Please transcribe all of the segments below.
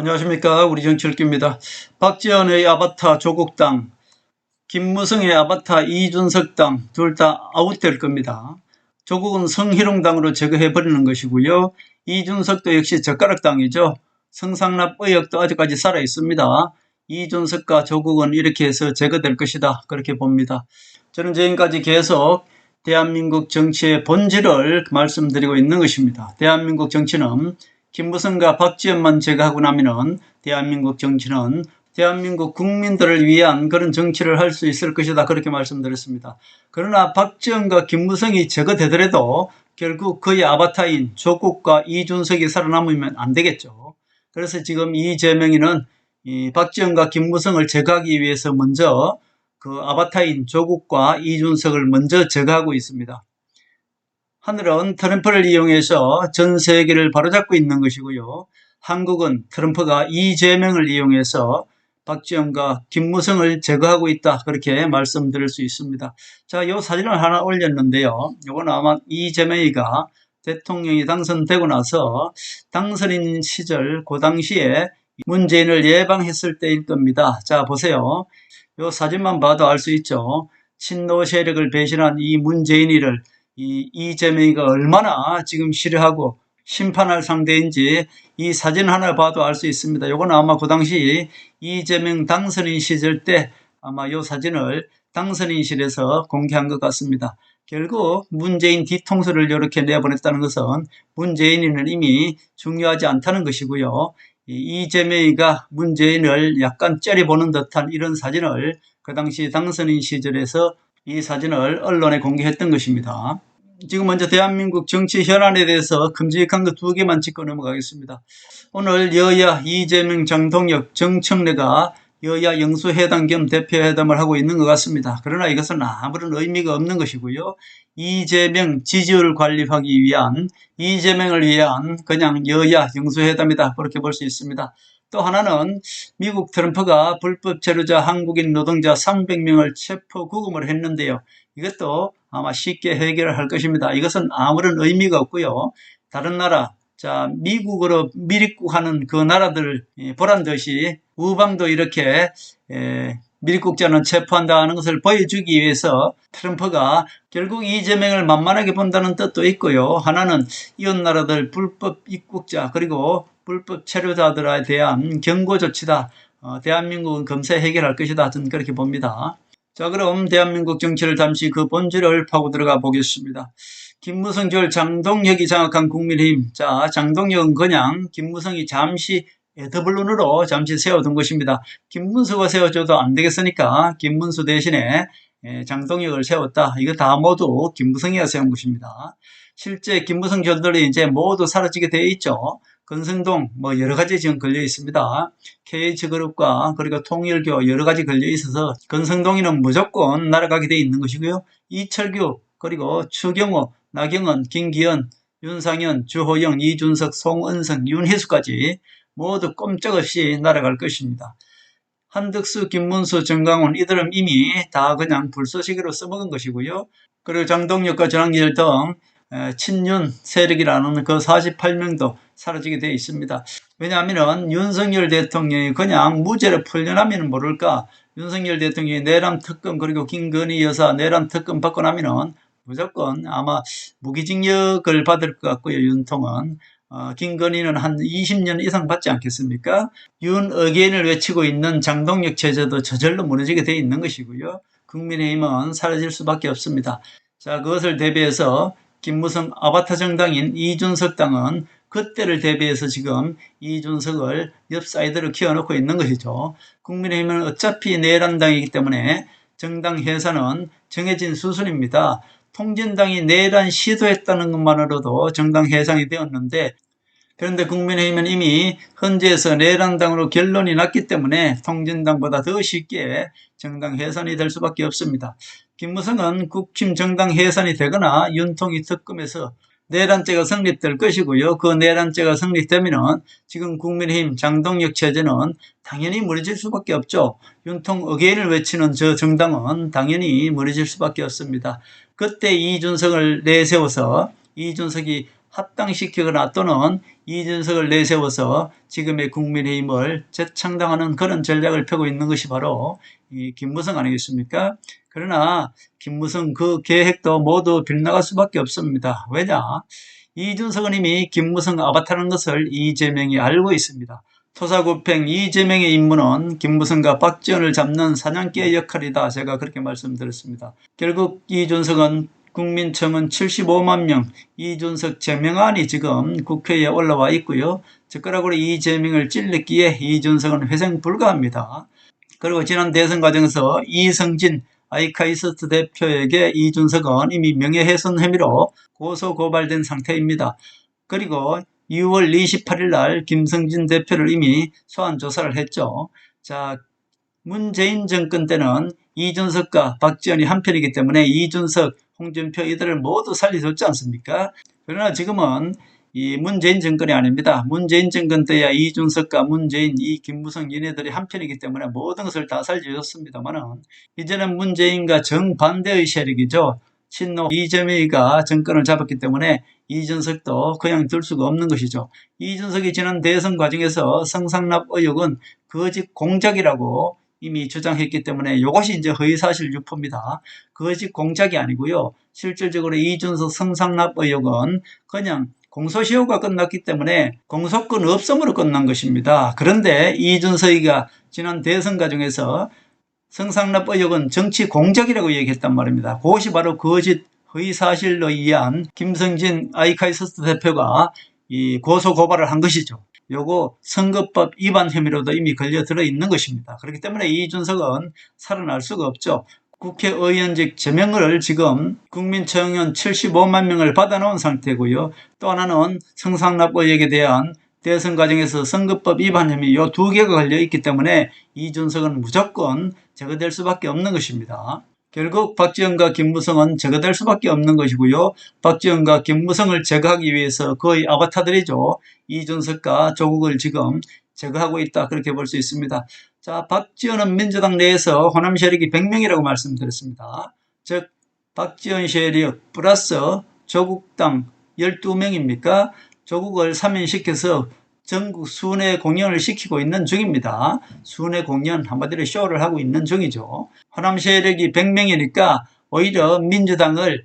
안녕하십니까. 우리 정치일기입니다. 박지원의 아바타 조국당, 김무성의 아바타 이준석당 둘 다 아웃될 겁니다. 조국은 성희롱당으로 제거해버리는 것이고요. 이준석도 역시 젓가락당이죠. 성상납 의혹도 아직까지 살아있습니다. 이준석과 조국은 이렇게 해서 제거될 것이다, 그렇게 봅니다. 저는 지금까지 계속 대한민국 정치의 본질을 말씀드리고 있는 것입니다. 대한민국 정치는 김무성과 박지원만 제거하고 나면은 대한민국 정치는 대한민국 국민들을 위한 그런 정치를 할 수 있을 것이다, 그렇게 말씀드렸습니다. 그러나 박지원과 김무성이 제거되더라도 결국 그의 아바타인 조국과 이준석이 살아남으면 안 되겠죠. 그래서 지금 이재명이는 이 박지원과 김무성을 제거하기 위해서 먼저 그 아바타인 조국과 이준석을 먼저 제거하고 있습니다. 하늘은 트럼프를 이용해서 전 세계를 바로잡고 있는 것이고요. 한국은 트럼프가 이재명을 이용해서 박지원과 김무성을 제거하고 있다, 그렇게 말씀드릴 수 있습니다. 자, 이 사진을 하나 올렸는데요. 이건 아마 이재명이가 대통령이 당선되고 나서 당선인 시절 그 당시에 문재인을 예방했을 때일 겁니다. 자, 보세요. 이 사진만 봐도 알 수 있죠. 친노 세력을 배신한 이 문재인이를 이재명이가 얼마나 지금 싫어하고 심판할 상대인지 이 사진 하나 봐도 알 수 있습니다. 이건 아마 그 당시 이재명 당선인 시절 때 아마 이 사진을 당선인실에서 공개한 것 같습니다. 결국 문재인 뒤통수를 이렇게 내보냈다는 것은 문재인은 이미 중요하지 않다는 것이고요. 이재명이가 문재인을 약간 째려보는 듯한 이런 사진을 그 당시 당선인 시절에서 이 사진을 언론에 공개했던 것입니다. 지금 먼저 대한민국 정치 현안에 대해서 큼직한 거 2개만 짚고 넘어가겠습니다. 오늘 여야 이재명, 장동혁, 정청래가 여야 영수회담 겸 대표회담을 하고 있는 것 같습니다. 그러나 이것은 아무런 의미가 없는 것이고요. 이재명 지지율 관리하기 위한, 이재명을 위한 그냥 여야 영수회담이다, 그렇게 볼 수 있습니다. 또 하나는 미국 트럼프가 불법 체류자 한국인 노동자 300명을 체포 구금을 했는데요. 이것도 아마 쉽게 해결을 할 것입니다. 이것은 아무런 의미가 없고요. 다른 나라, 자, 미국으로 미립국하는 그 나라들 보란 듯이 우방도 이렇게 미립국자는 체포한다는 것을 보여주기 위해서 트럼프가 결국 이재명을 만만하게 본다는 뜻도 있고요. 하나는 이웃 나라들 불법 입국자 그리고 불법 체류자들에 대한 경고 조치다. 대한민국은 금세 해결할 것이다, 저는 그렇게 봅니다. 자, 그럼 대한민국 정치를 잠시 그 본질을 파고 들어가 보겠습니다. 김무성 절 장동혁이 장악한 국민의힘. 자, 장동혁은 그냥 김무성이 잠시 더블론으로 잠시 세워둔 것입니다. 김문수가 세워줘도 안 되겠으니까 김문수 대신에 장동혁을 세웠다. 이거 다 모두 김무성이가 세운 것입니다. 실제 김무성 절들이 이제 모두 사라지게 되어 있죠. 건성동 뭐 여러 가지 지금 걸려 있습니다. KH그룹과 그리고 통일교 여러 가지 걸려 있어서 건성동이는 무조건 날아가게 되어 있는 것이고요. 이철규 그리고 추경호, 나경원, 김기현, 윤상현, 주호영, 이준석, 송은성, 윤희수까지 모두 꼼짝없이 날아갈 것입니다. 한덕수, 김문수, 정강훈 이들은 이미 다 그냥 불쏘시개로 써먹은 것이고요. 그리고 장동혁과 전학열 등 친윤 세력이라는 그 48명도 사라지게 되어 있습니다. 왜냐하면 윤석열 대통령이 그냥 무죄를 풀려나면 모를까, 윤석열 대통령이 내란 특검 그리고 김건희 여사 내란 특검 받고 나면은 무조건 아마 무기징역을 받을 것 같고요. 윤통은 김건희는 한 20년 이상 받지 않겠습니까? 윤어게인을 외치고 있는 장동혁 체제도 저절로 무너지게 되어 있는 것이고요. 국민의힘은 사라질 수밖에 없습니다. 자, 그것을 대비해서 김무성 아바타 정당인 이준석 당은 그때를 대비해서 지금 이준석을 옆 사이드로 키워놓고 있는 것이죠. 국민의힘은 어차피 내란당이기 때문에 정당 해산은 정해진 수순입니다. 통진당이 내란 시도했다는 것만으로도 정당 해산이 되었는데, 그런데 국민의힘은 이미 헌재에서 내란당으로 결론이 났기 때문에 통진당보다 더 쉽게 정당 해산이 될 수밖에 없습니다. 김무성은 국힘 정당 해산이 되거나 윤통이 특검에서 내란죄가 성립될 것이고요. 그 내란죄가 성립되면은 지금 국민의힘 장동혁 체제는 당연히 무너질 수밖에 없죠. 윤통 어게인을 외치는 저 정당은 당연히 무너질 수밖에 없습니다. 그때 이준석을 내세워서 이준석이 합당시키거나 또는 이준석을 내세워서 지금의 국민의힘을 재창당하는 그런 전략을 펴고 있는 것이 바로 이 김무성 아니겠습니까? 그러나 김무성 그 계획도 모두 빗나갈 수밖에 없습니다. 왜냐? 이준석은 이미 김무성 아바타라는 것을 이재명이 알고 있습니다. 토사구팽 이재명의 임무는 김무성과 박지원을 잡는 사냥개의 역할이다. 제가 그렇게 말씀드렸습니다. 결국 이준석은 국민청원 75만 명 이준석 제명안이 지금 국회에 올라와 있고요. 젓가락으로 이재명을 찔렀기에 이준석은 회생 불가합니다. 그리고 지난 대선 과정에서 이성진 아이카이스트 대표에게 이준석은 이미 명예훼손 혐의로 고소고발된 상태입니다. 그리고 6월 28일 날 김성진 대표를 이미 소환 조사를 했죠. 자, 문재인 정권 때는 이준석과 박지원이 한편이기 때문에 이준석, 홍준표 이들을 모두 살려줬지 않습니까? 그러나 지금은 이 문재인 정권이 아닙니다. 문재인 정권 때야 이준석과 문재인, 이 김무성 얘네들이 한편이기 때문에 모든 것을 다 살려줬습니다만은 이제는 문재인과 정반대의 세력이죠. 친노 이재명이가 정권을 잡았기 때문에 이준석도 그냥 둘 수가 없는 것이죠. 이준석이 지난 대선 과정에서 성상납 의혹은 거짓 공작이라고 이미 주장했기 때문에 이것이 이제 허위사실 유포입니다. 거짓 공작이 아니고요. 실질적으로 이준석 성상납 의혹은 그냥 공소시효가 끝났기 때문에 공소권 없음으로 끝난 것입니다. 그런데 이준석이가 지난 대선 과정에서 성상납 의혹은 정치 공작이라고 얘기했단 말입니다. 그것이 바로 거짓 허위사실로 의한 김성진 아이카이스트 대표가 이 고소고발을 한 것이죠. 요거 선거법 위반 혐의로도 이미 걸려 들어 있는 것입니다. 그렇기 때문에 이준석은 살아날 수가 없죠. 국회의원직 제명을 지금 국민청원 75만 명을 받아놓은 상태고요. 또 하나는 성상납 의혹에 대한 대선 과정에서 선거법 위반 혐의 요 두 개가 걸려 있기 때문에 이준석은 무조건 제거될 수밖에 없는 것입니다. 결국 박지원과 김무성은 제거될 수밖에 없는 것이고요. 박지원과 김무성을 제거하기 위해서 거의 아바타들이죠. 이준석과 조국을 지금 제거하고 있다. 그렇게 볼 수 있습니다. 자, 박지원은 민주당 내에서 호남 세력이 100명이라고 말씀드렸습니다. 즉 박지원 세력 플러스 조국당 12명입니까? 조국을 3인시켜서 전국 순회 공연을 시키고 있는 중입니다. 순회 공연 한마디로 쇼를 하고 있는 중이죠. 호남 세력이 100명이니까 오히려 민주당을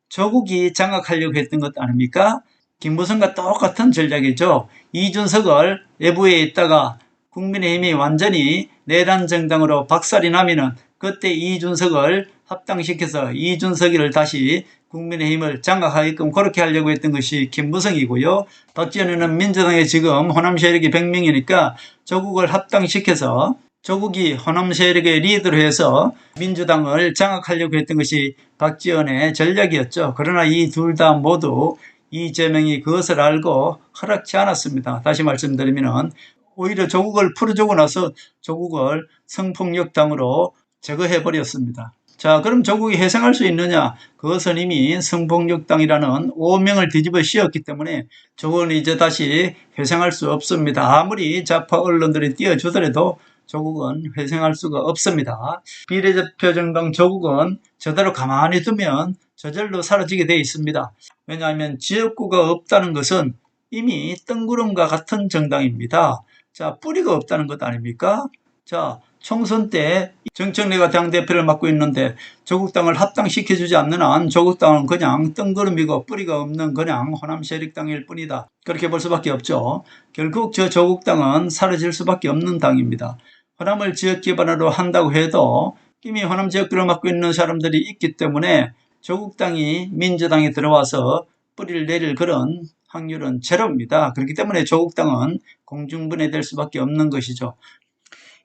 조국이 장악하려고 했던 것 아닙니까? 김무성과 똑같은 전략이죠. 이준석을 외부에 있다가 국민의힘이 완전히 내란 정당으로 박살이 나면은 그때 이준석을 합당시켜서 이준석이를 다시 국민의힘을 장악하게끔 그렇게 하려고 했던 것이 김무성이고요. 박지원은 민주당에 지금 호남 세력이 100명이니까 조국을 합당시켜서 조국이 호남 세력의 리더로 해서 민주당을 장악하려고 했던 것이 박지원의 전략이었죠. 그러나 이 둘 다 모두 이재명이 그것을 알고 허락치 않았습니다. 다시 말씀드리면 오히려 조국을 풀어주고 나서 조국을 성폭력당으로 제거해버렸습니다. 자, 그럼 조국이 회생할 수 있느냐? 그것은 이미 성폭력당이라는 오명을 뒤집어 씌웠기 때문에 조국은 이제 다시 회생할 수 없습니다. 아무리 좌파 언론들이 띄워주더라도 조국은 회생할 수가 없습니다. 비례대표 정당 조국은 저대로 가만히 두면 저절로 사라지게 되어 있습니다. 왜냐하면 지역구가 없다는 것은 이미 뜬구름과 같은 정당입니다. 자, 뿌리가 없다는 것 아닙니까? 자, 총선 때 정청래가 당대표를 맡고 있는데 조국당을 합당시켜주지 않는 한 조국당은 그냥 뜬구름이고 뿌리가 없는 그냥 호남 세력당일 뿐이다. 그렇게 볼 수밖에 없죠. 결국 저 조국당은 사라질 수밖에 없는 당입니다. 호남을 지역 기반으로 한다고 해도 이미 호남 지역구를 맡고 있는 사람들이 있기 때문에 조국당이 민주당에 들어와서 뿌리를 내릴 그런 확률은 제로입니다. 그렇기 때문에 조국당은 공중분해될 수밖에 없는 것이죠.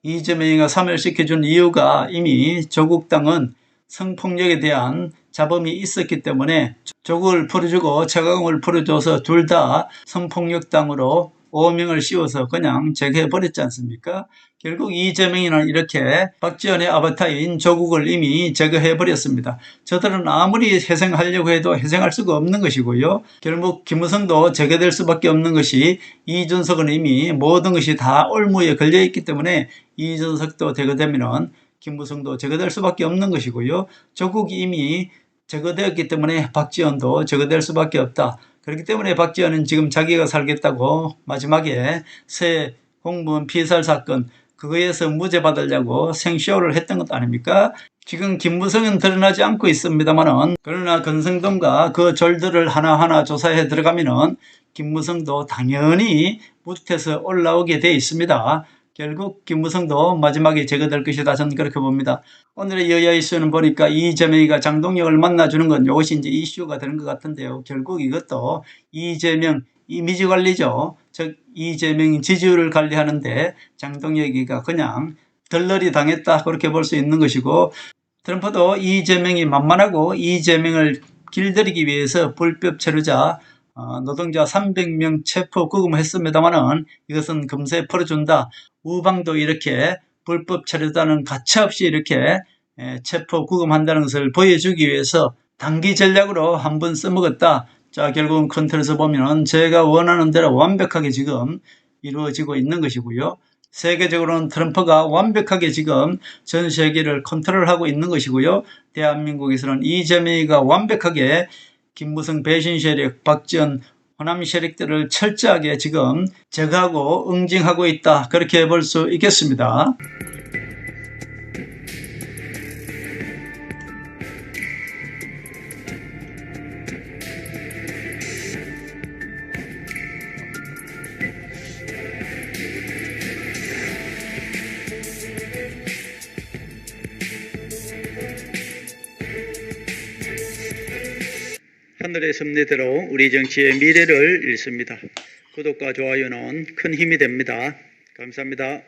이재명이가 사멸시켜준 이유가 이미 조국당은 성폭력에 대한 잡음이 있었기 때문에 조국을 풀어주고 최강욱을 풀어줘서 둘 다 성폭력당으로 오명을 씌워서 그냥 제거해버렸지 않습니까? 결국 이재명이는 이렇게 박지원의 아바타인 조국을 이미 제거해버렸습니다. 저들은 아무리 회생하려고 해도 회생할 수가 없는 것이고요. 결국 김무성도 제거될 수밖에 없는 것이 이준석은 이미 모든 것이 다 올무에 걸려있기 때문에 이준석도 제거되면 김무성도 제거될 수밖에 없는 것이고요. 조국이 이미 제거되었기 때문에 박지원도 제거될 수밖에 없다. 그렇기 때문에 박지원은 지금 자기가 살겠다고 마지막에 새 공무원 피살 사건 그거에서 무죄 받으려고 생쇼를 했던 것 아닙니까? 지금 김무성은 드러나지 않고 있습니다만은 그러나 권성동과 그 졸들을 하나하나 조사해 들어가면은 김무성도 당연히 무트에서 올라오게 돼 있습니다. 결국 김무성도 마지막에 제거될 것이다. 저는 그렇게 봅니다. 오늘의 여야 이슈는 보니까 이재명이가 장동혁을 만나주는 건 이것이 이제 이슈가 되는 것 같은데요. 결국 이것도 이재명 이미지 관리죠. 즉 이재명 지지율을 관리하는데 장동혁이가 그냥 덜러리 당했다 그렇게 볼 수 있는 것이고, 트럼프도 이재명이 만만하고 이재명을 길들이기 위해서 불법 체류자 노동자 300명 체포 구금했습니다만은 이것은 금세 풀어준다. 우방도 이렇게 불법 체류자는 가차없이 이렇게 체포 구금한다는 것을 보여주기 위해서 단기 전략으로 한번 써먹었다. 자, 결국은 컨트롤에서 보면은 제가 원하는 대로 완벽하게 지금 이루어지고 있는 것이고요. 세계적으로는 트럼프가 완벽하게 지금 전 세계를 컨트롤하고 있는 것이고요. 대한민국에서는 이재명이가 완벽하게 김무성 배신 세력, 박지원 호남 세력들을 철저하게 지금 제거하고 응징하고 있다. 그렇게 볼 수 있겠습니다. 하늘의 섭리대로 우리 정치의 미래를 읽습니다. 구독과 좋아요는 큰 힘이 됩니다. 감사합니다.